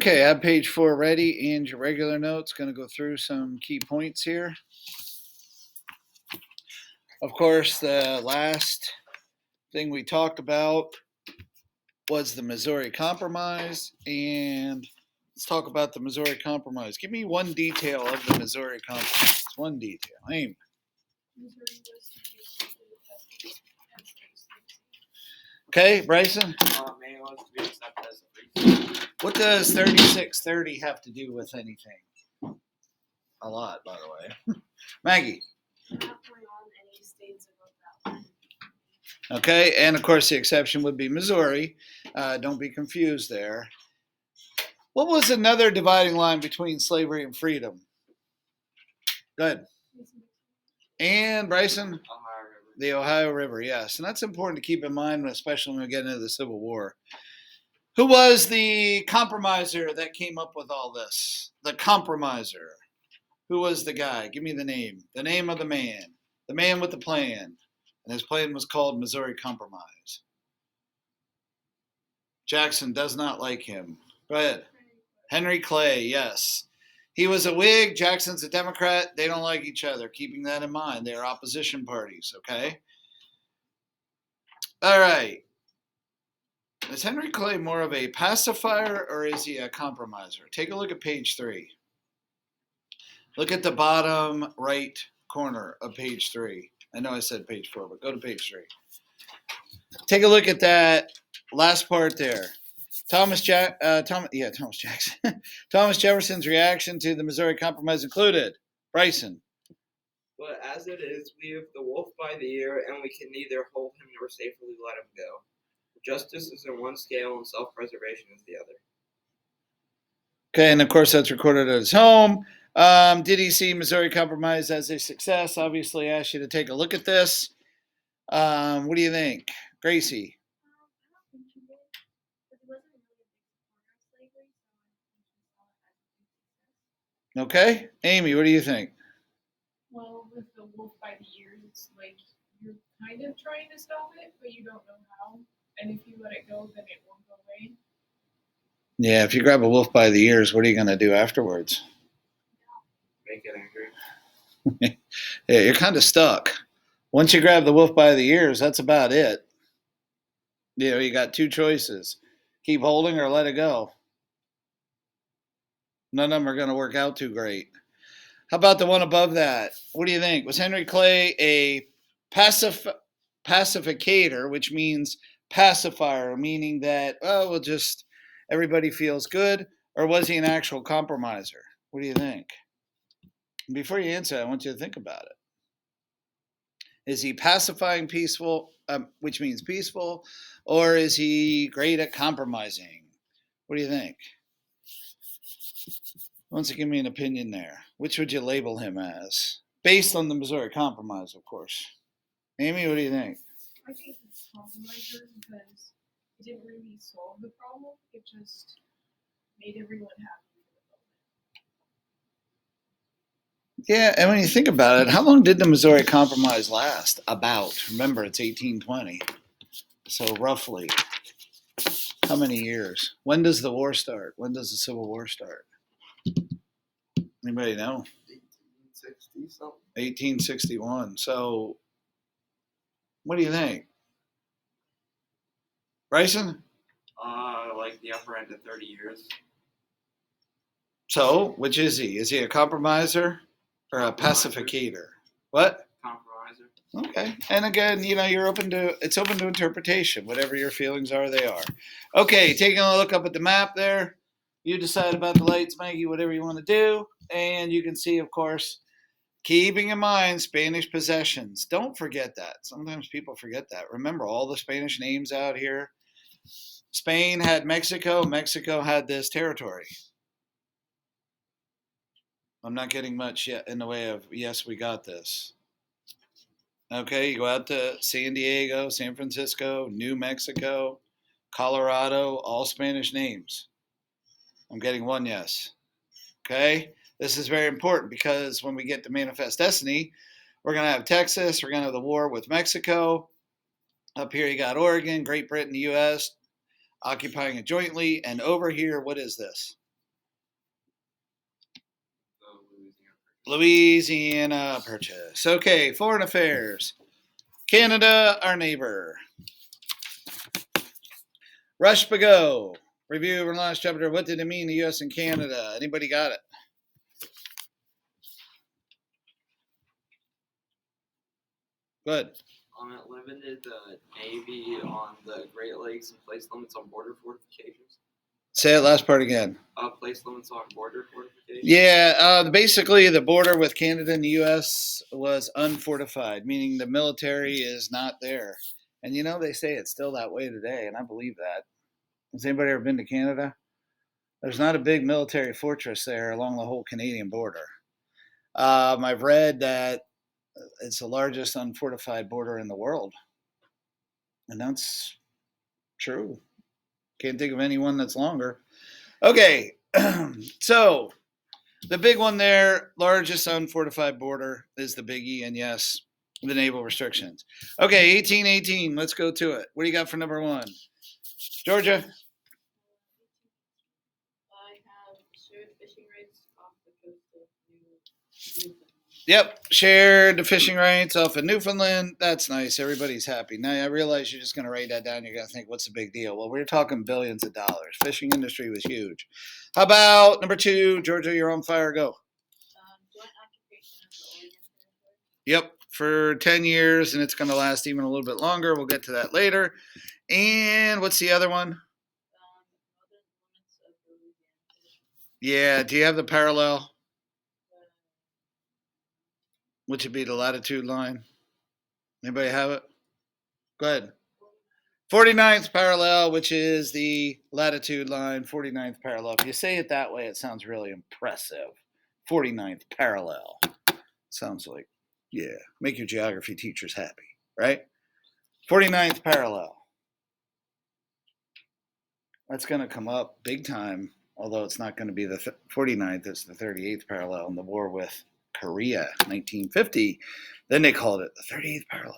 Okay, I have page 4 ready and your regular notes. Going to go through some key points here. Of course, the last thing we talked about was the Missouri Compromise, and let's talk about the Missouri Compromise. Give me one detail of the Missouri Compromise. One detail. Amy. Okay, Bryson. What does 3630 have to do with anything? A lot, by the way. Maggie. Okay, and of course the exception would be Missouri. Don't be confused there. What was another dividing line between slavery and freedom? Good. And Bryson? The Ohio River, yes. And that's important to keep in mind, especially when we get into the Civil War. Who was the compromiser that came up with all this? The compromiser. Who was the guy? Give me the name. The name of the man with the plan. And his plan was called Missouri Compromise. Jackson does not like him. Go ahead. Henry Clay, yes. He was a Whig. Jackson's a Democrat. They don't like each other. Keeping that in mind. They are opposition parties, okay? All right. Is Henry Clay more of a pacifier or is he a compromiser? Take a look at page 3. Look at the bottom right corner of page 3. I know I said page 4, but go to page 3. Take a look at that last part there. Thomas Jackson. Thomas Jefferson's reaction to the Missouri Compromise included. Bryson. But as it is, we have the wolf by the ear, and we can neither hold him nor safely let him go. Justice is in one scale, and self-preservation is the other. Okay, and of course that's recorded at his home. Did he see Missouri Compromise as a success? Obviously, I asked you to take a look at this. What do you think, Gracie? Okay, Amy, what do you think? Well, with the wolf by the ears, it's like you're kind of trying to stop it, but you don't know how. And if you let it go, then it won't go away. Yeah, if you grab a wolf by the ears, what are you going to do afterwards? Make it angry. Yeah, you're kind of stuck. Once you grab the wolf by the ears, that's about it. You know, you got two choices. Keep holding or let it go. None of them are going to work out too great. How about the one above that? What do you think? Was Henry Clay a pacificator, which means pacifier, meaning that, oh, well, just everybody feels good, or was he an actual compromiser? What do you think? Before you answer, I want you to think about it. Is he pacifying peaceful, which means peaceful, or is he great at compromising? What do you think? Why don't you give me an opinion there? Which would you label him as? Based on the Missouri Compromise, of course. Amy, what do you think? I think it's compromiser because it didn't really solve the problem. It just made everyone happy. Yeah, and when you think about it, how long did the Missouri Compromise last? About. Remember, it's 1820. So roughly, how many years? When does the war start? When does the Civil War start? Anybody know? 1860 something. 1861. So, what do you think? Bryson? Like the upper end of 30 years. So, which is he? Is he a compromiser or a pacificator? What? Compromiser. Okay. And again, you know, it's open to interpretation. Whatever your feelings are, they are. Okay, taking a look up at the map there. You decide about the lights, Maggie, whatever you want to do. And you can see, of course, keeping in mind Spanish possessions. Don't forget that. Sometimes people forget that. Remember all the Spanish names out here. Spain had Mexico. Mexico had this territory. I'm not getting much yet in the way of, yes, we got this. Okay, you go out to San Diego, San Francisco, New Mexico, Colorado, all Spanish names. I'm getting one yes. Okay, this is very important because when we get to Manifest Destiny, we're going to have Texas, we're going to have the war with Mexico. Up here you got Oregon, Great Britain, the U.S., occupying it jointly. And over here, what is this? Louisiana Purchase. Okay, foreign affairs. Canada, our neighbor. Rush Bago. Review of last chapter. What did it mean to U.S. and Canada? Anybody got it? Good. It limited the Navy on the Great Lakes and placed limits on border fortifications. Say that last part again. Place limits on border fortifications. Yeah, basically the border with Canada and the U.S. was unfortified, meaning the military is not there. And you know, they say it's still that way today, and I believe that. Has anybody ever been to Canada? There's not a big military fortress there along the whole Canadian border. I've read that it's the largest unfortified border in the world. And that's true. Can't think of anyone that's longer. Okay, so the big one there, largest unfortified border, is the biggie, and yes, the naval restrictions. Okay, 1818, let's go to it. What do you got for number one? Georgia? I have shared fishing rights off the coast of Newfoundland. Yep, shared the fishing rights off of Newfoundland. That's nice. Everybody's happy. Now, I realize you're just going to write that down. You're going to think, what's the big deal? Well, we're talking billions of dollars. Fishing industry was huge. How about number two? Georgia, you're on fire. Go. Joint occupation of the Oregon Territory. Yep, for 10 years, and it's going to last even a little bit longer. We'll get to that later. And what's the other one? Northern limits of the Louisiana Territory. Yeah, do you have the parallel? Which would be the latitude line. Anybody have it? Go ahead. 49th parallel, which is the latitude line, 49th parallel. If you say it that way, it sounds really impressive. 49th parallel. Sounds like, yeah, make your geography teachers happy, right? 49th parallel. That's going to come up big time, although it's not going to be the 49th, it's the 38th parallel in the war with Korea, 1950. Then they called it the 38th parallel.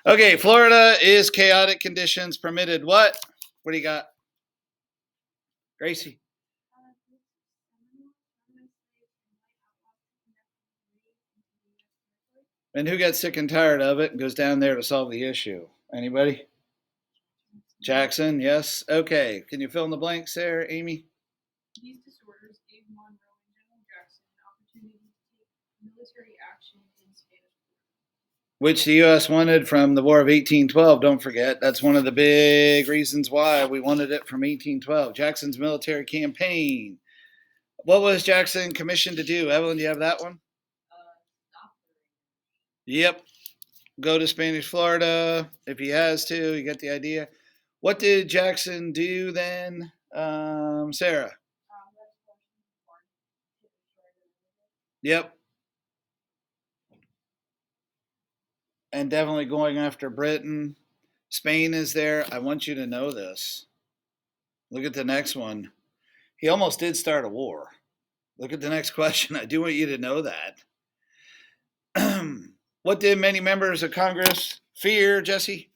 Okay, Florida is chaotic conditions permitted. What? What do you got? Gracie. And who gets sick and tired of it and goes down there to solve the issue? Anybody? Jackson, yes. Okay. Can you fill in the blanks there, Amy? These disorders gave Monroe and General Jackson an opportunity to take military action in Spanish Florida. Which the U.S. wanted from the War of 1812. Don't forget, that's one of the big reasons why we wanted it from 1812. Jackson's military campaign. What was Jackson commissioned to do? Evelyn, do you have that one? Stop the Yep. Go to Spanish Florida if he has to. You get the idea. What did Jackson do then, Sarah? Yep. And definitely going after Britain. Spain is there. I want you to know this. Look at the next one. He almost did start a war. Look at the next question. I do want you to know that. What did many members of Congress fear, Jesse?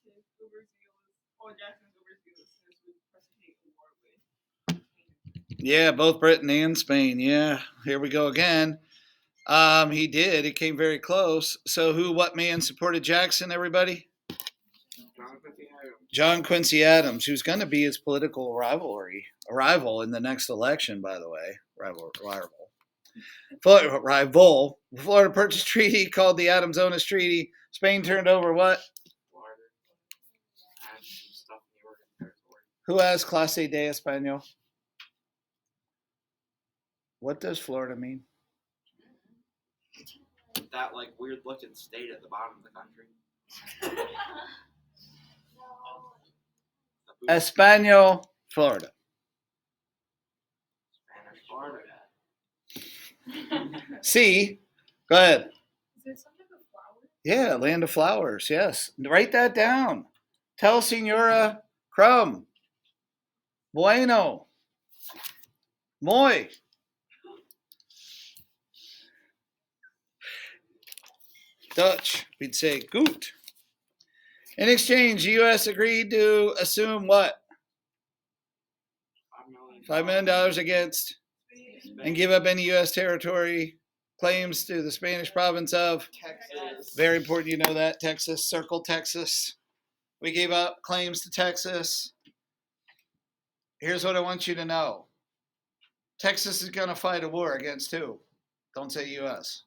His overzealous, Jackson's overzealousness would precipitate a war with Spain. Yeah, both Britain and Spain. Yeah, here we go again. He did. He came very close. So what man supported Jackson, everybody? John Quincy Adams, who's going to be his political rival in the next election, by the way. Rival. Florida Purchase Treaty, called the Adams-Onis Treaty. Spain turned over what? Florida. And some stuff in the Oregon Territory. Who has Clase de Español? What does Florida mean? That like weird looking state at the bottom of the country. Español, Florida. Spanish Florida. C. Go ahead. Is it some type of flower? Yeah, land of flowers. Yes. Write that down. Tell Senora Crum. Bueno. Muy. Dutch, we'd say gut. In exchange, the U.S. agreed to assume what? $5 million $5 million against and give up any U.S. territory claims to the Spanish province of. Texas. Very important you know that. Texas. Circle Texas. We gave up claims to Texas. Here's what I want you to know. Texas is going to fight a war against who? Don't say U.S.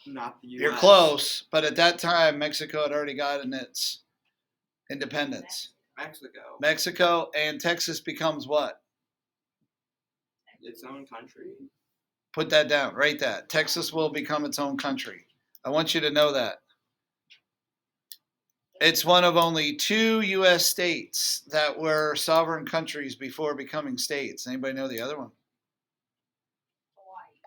Not the U.S. You're close, but at that time, Mexico had already gotten its independence. Mexico. Mexico and Texas becomes what? Its own country. Put that down. Write that. Texas will become its own country. I want you to know that. It's one of only 2 U.S. states that were sovereign countries before becoming states. Anybody know the other one?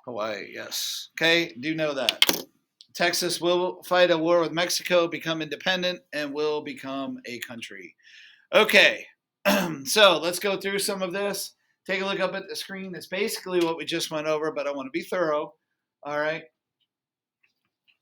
Hawaii, yes. Okay, do know that. Texas will fight a war with Mexico, become independent, and will become a country. Okay, so let's go through some of this. Take a look up at the screen. It's basically what we just went over, but I want to be thorough. All right.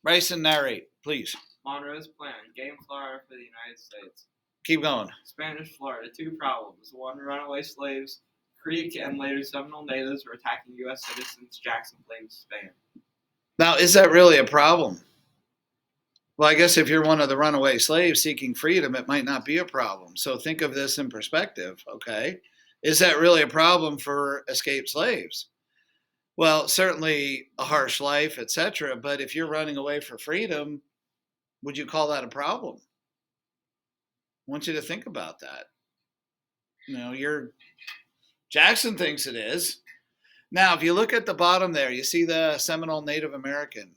Bryson, narrate, please. Monroe's Plan. Game Florida for the United States. Keep going. Spanish Florida. 2 problems. 1. Runaway slaves. Creek and later Seminole natives were attacking U.S. citizens. Jackson blames Spain. Now, is that really a problem? Well, I guess if you're one of the runaway slaves seeking freedom, it might not be a problem. So think of this in perspective, okay? Is that really a problem for escaped slaves? Well, certainly a harsh life, etc. But if you're running away for freedom, would you call that a problem? I want you to think about that. You know, Jackson thinks it is. Now, if you look at the bottom there, you see the Seminole Native American.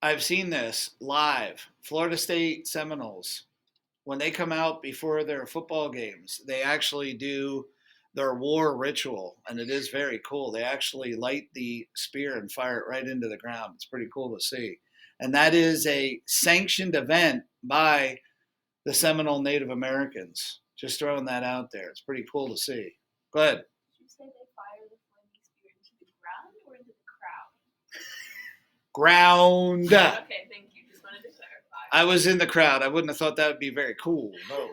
I've seen this live. Florida State Seminoles, when they come out before their football games, they actually do their war ritual, and it is very cool. They actually light the spear and fire it right into the ground. It's pretty cool to see. And that is a sanctioned event by the Seminole Native Americans. Just throwing that out there. It's pretty cool to see. Go ahead. Did you say they fire the flaming spear into the ground or into the crowd? Ground. Okay, thank you. Just wanted to clarify. I was in the crowd. I wouldn't have thought that would be very cool. No.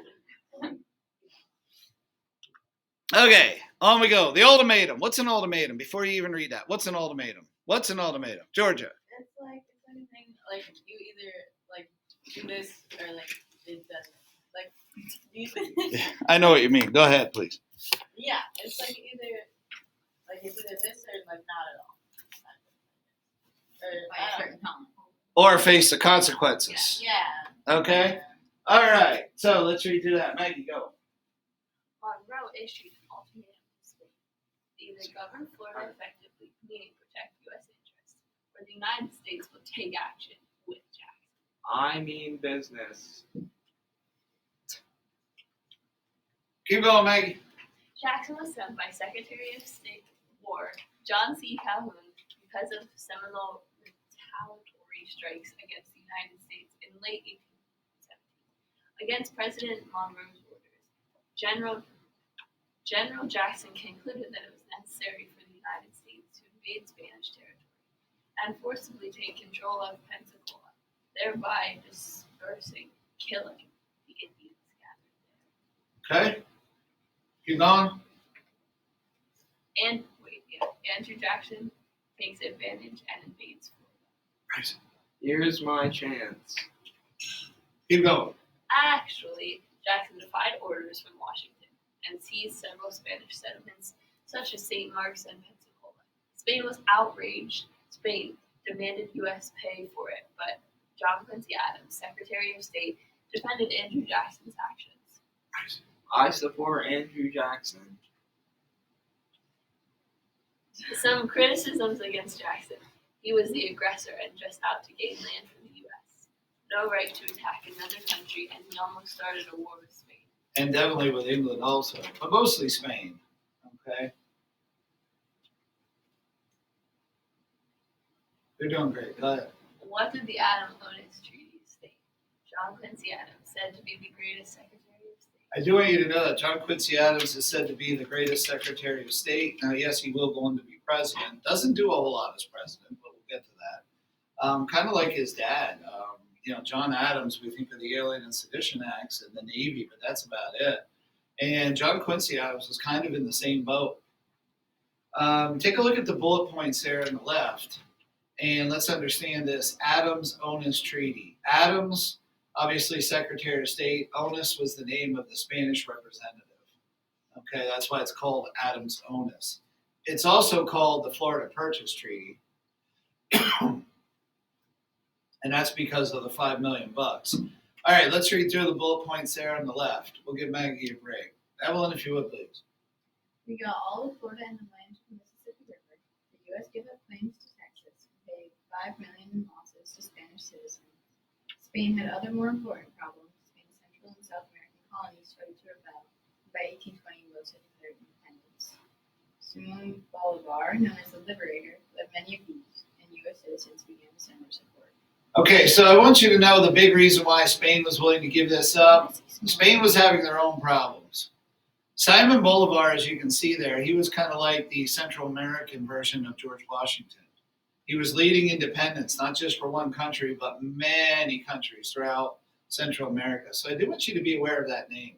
Okay, on we go. The ultimatum. What's an ultimatum? Before you even read that, what's an ultimatum? What's an ultimatum? Georgia. It's like anything, like you either like do this or like it doesn't. Like do you think? I know what you mean. Go ahead, please. Yeah, it's like it's either this or like not at all. Or by a certain time. Or face the consequences. Yeah. Okay. All right. So let's read through that. Maggie, go. Monroe issued an ultimatum to Spain to either govern Florida effectively, meaning protect U.S. interests, or the United States will take action with Jackson. I mean business. Keep going, Maggie. Jackson was sent by Secretary of State War John C. Calhoun because of Seminole retaliatory strikes against the United States in late 1817. Against President Monroe's orders, General Jackson concluded that it was necessary for the United States to invade Spanish territory and forcibly take control of Pensacola, thereby dispersing, killing the Indians gathered there. Okay. Keep going. Andrew Jackson takes advantage and invades Florida. Here's my chance. Keep going. Actually, Jackson defied orders from Washington and seized several Spanish settlements, such as St. Mark's and Pensacola. Spain was outraged. Spain demanded U.S. pay for it, but John Quincy Adams, Secretary of State, defended Andrew Jackson's actions. I support Andrew Jackson. Some criticisms against Jackson. He was the aggressor and just out to gain land from the U.S. No right to attack another country, and he almost started a war with Spain. And definitely with England also, but mostly Spain. Okay. You're doing great. Go ahead. What did the Adams-Onis Treaty state? John Quincy Adams, said to be the greatest Secretary of State. I do want you to know that John Quincy Adams is said to be the greatest Secretary of State. Now, yes, he will go on to be president. Doesn't do a whole lot as president, but we'll get to that. Kind of like his dad. John Adams, we think of the Alien and Sedition Acts and the Navy, but that's about it. And John Quincy Adams was kind of in the same boat. Take a look at the bullet points there on the left, and let's understand this Adams-Onis Treaty. Adams, obviously Secretary of State. Onis was the name of the Spanish representative. Okay, that's why it's called Adams-Onis. It's also called the Florida Purchase Treaty, and that's because of the $5 million. All right, let's read through the bullet points there on the left. We'll give Maggie a break. Evelyn, if you would, please. We got all of Florida and the land from the Mississippi River. The U.S. gave up claims to Texas and paid $5 million in losses to Spanish citizens. Spain had other more important problems. Spain's Central and South American colonies started to rebel. By 1820, most had declared independence. Simon Bolivar, known as the Liberator, led many of these, and U.S. citizens began to send their support. Okay, so I want you to know the big reason why Spain was willing to give this up. Spain was having their own problems. Simon Bolivar, as you can see there, he was kind of like the Central American version of George Washington. He was leading independence, not just for one country, but many countries throughout Central America. So I do want you to be aware of that name,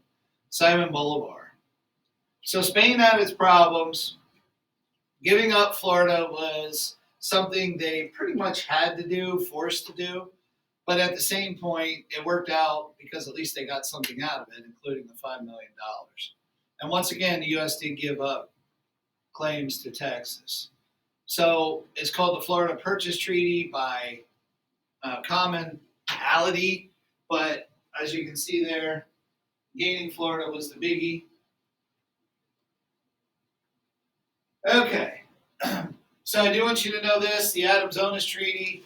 Simon Bolivar. So Spain had its problems. Giving up Florida was something they pretty much had to do, forced to do. But at the same point, it worked out because at least they got something out of it, including the $5 million. And once again, the U.S. did give up claims to Texas. So it's called the Florida Purchase Treaty by commonality. But as you can see there, gaining Florida was the biggie. Okay. So I do want you to know this. The Adams-Onis Treaty,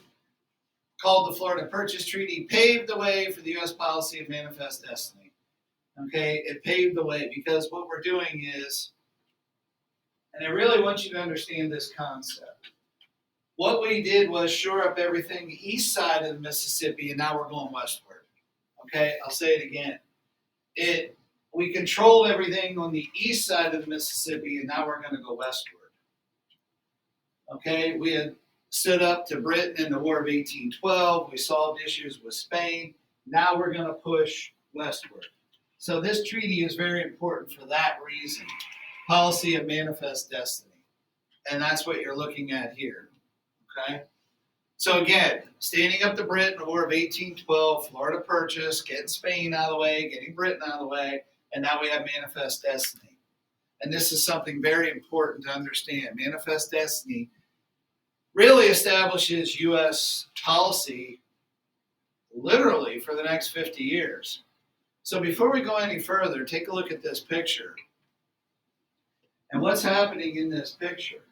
called the Florida Purchase Treaty, paved the way for the U.S. policy of manifest destiny. Okay, it paved the way because what we're doing is, and I really want you to understand this concept. What we did was shore up everything east side of the Mississippi, and now we're going westward. Okay, I'll say it again. We controlled everything on the east side of the Mississippi, and now we're going to go westward. Okay, we had stood up to Britain in the War of 1812. We solved issues with Spain. Now we're going to push westward. So this treaty is very important for that reason. Policy of manifest destiny. And that's what you're looking at here. Okay? So again, standing up to Britain in the War of 1812, Florida Purchase, getting Spain out of the way, getting Britain out of the way, and now we have manifest destiny. And this is something very important to understand. Manifest destiny really establishes U.S. policy literally for the next 50 years. So before we go any further, take a look at this picture. And what's happening in this picture?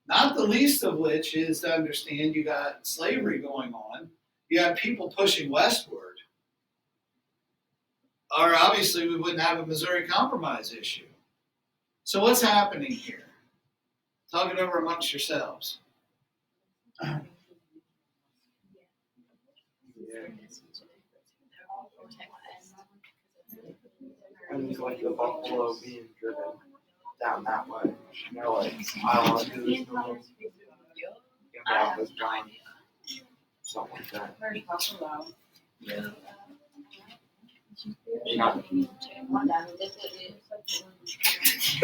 Not the least of which is to understand you got slavery going on. You have people pushing westward. Or obviously we wouldn't have a Missouri Compromise issue. So what's happening here? Talk it over amongst yourselves. And it's like the buffalo being driven down that way. And they're like, I don't want to do this no more. Get me out of this giant. Something like that. Where's Buffalo? Yeah.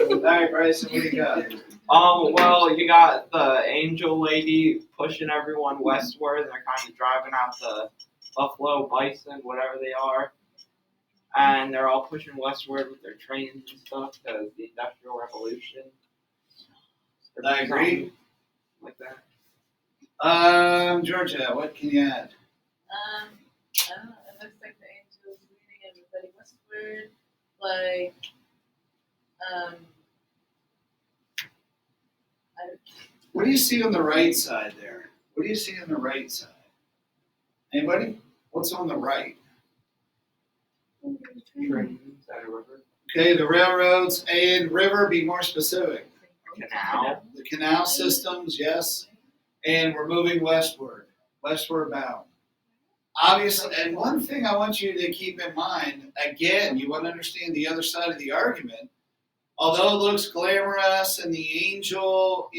All right, Bryson, what do you got? Well, you got the angel lady pushing everyone westward, and they're kind of driving out the buffalo, bison, whatever they are. And they're all pushing westward with their trains and stuff because the Industrial Revolution. I agree. Like that. Georgia, what can you add? I don't know. It looks like the angels leading everybody westward. Like, What do you see on the right side there? What do you see on the right side? Anybody? What's on the right? Trains at a river. Okay, the railroads and river, be more specific. Canal. The canal systems, yes. And we're moving westward bound. Obviously, and one thing I want you to keep in mind, again, you want to understand the other side of the argument. Although it looks glamorous and the angel,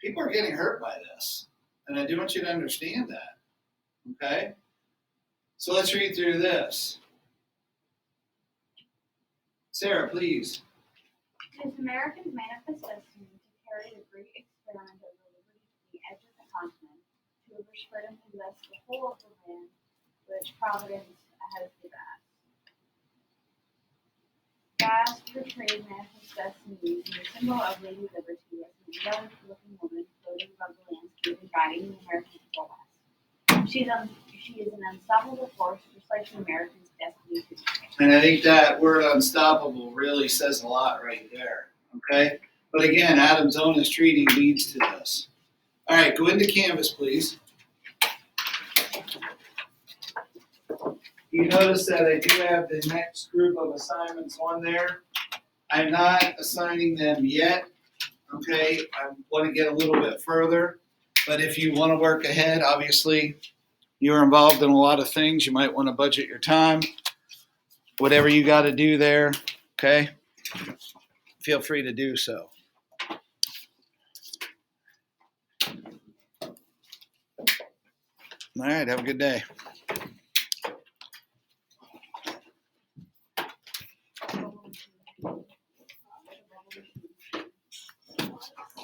people are getting hurt by this. And I do want you to understand that. Okay? So let's read through this. Sarah, please. It is Americans' manifest destiny to carry the great experiment of the liberty to the edge of the continent, to overspread and possess the whole of the land which Providence has given us. Fast portrayed manifest destiny is the symbol of Lady Liberty as an angelic-looking woman floating above the landscape and guiding the American people west. She is an unstoppable force, just like the Americans' destiny to be. And I think that word unstoppable really says a lot right there. Okay? But again, Adam's Onus Treaty leads to this. All right, go into Canvas, please. You notice that I do have the next group of assignments on there. I'm not assigning them yet. Okay? I want to get a little bit further. But if you want to work ahead, obviously, you're involved in a lot of things. You might want to budget your time. Whatever you got to do there, okay? Feel free to do so. All right, have a good day.